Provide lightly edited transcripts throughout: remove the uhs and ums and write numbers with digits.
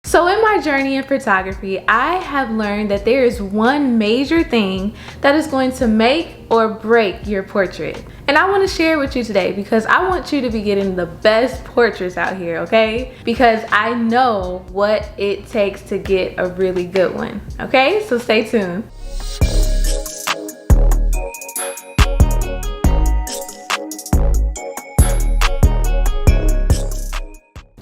So in my journey in photography, I have learned that there is one major thing that is going to make or break your portrait. And I want to share with you today because I want you to be getting the best portraits out here, okay? Because I know what it takes to get a really good one, okay? So stay tuned.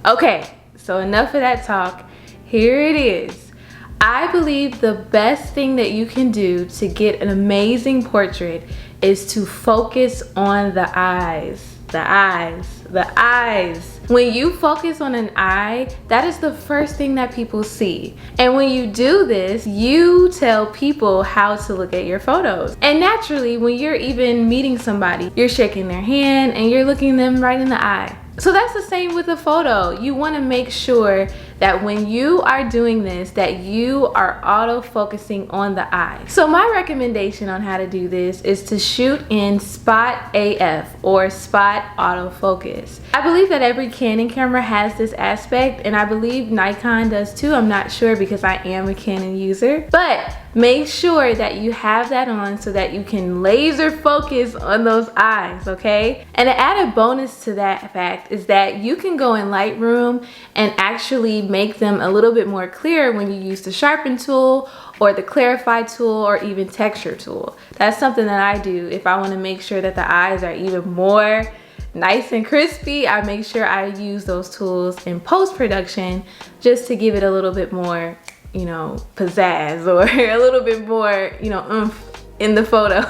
Okay, so enough of that talk. Here it is. I believe the best thing that you can do to get an amazing portrait is to focus on the eyes. The eyes, the eyes. When you focus on an eye, that is the first thing that people see. And when you do this, you tell people how to look at your photos. And naturally, when you're even meeting somebody, you're shaking their hand and you're looking them right in the eye. So that's the same with a photo. You want to make sure that when you are doing this, that you are auto-focusing on the eye. So my recommendation on how to do this is to shoot in spot AF or spot autofocus. I believe that every Canon camera has this aspect, and I believe Nikon does too. I'm not sure because I am a Canon user, but make sure that you have that on so that you can laser focus on those eyes, okay? And an added bonus to that fact is that you can go in Lightroom and actually make them a little bit more clear when you use the sharpen tool or the clarify tool or even texture tool. That's something that I do if I want to make sure that the eyes are even more nice and crispy. I make sure I use those tools in post-production just to give it a little bit more, you know, pizzazz or a little bit more, you know, oomph in the photo.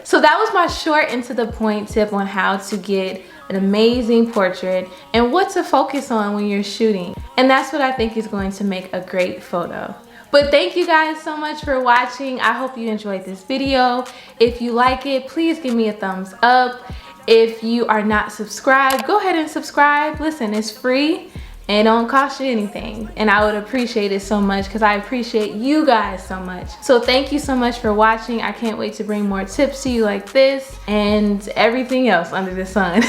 So that was my short and to the point tip on how to get an amazing portrait and what to focus on when you're shooting. And that's what I think is going to make a great photo. But thank you guys so much for watching. I hope you enjoyed this video. If you like it, please give me a thumbs up. If you are not subscribed, go ahead and subscribe. Listen, it's free and it don't cost you anything. And I would appreciate it so much because I appreciate you guys so much. So thank you so much for watching. I can't wait to bring more tips to you like this and everything else under the sun.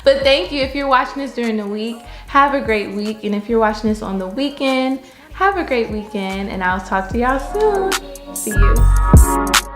But thank you. If you're watching this during the week, have a great week. And if you're watching this on the weekend, have a great weekend. And I'll talk to y'all soon. See you.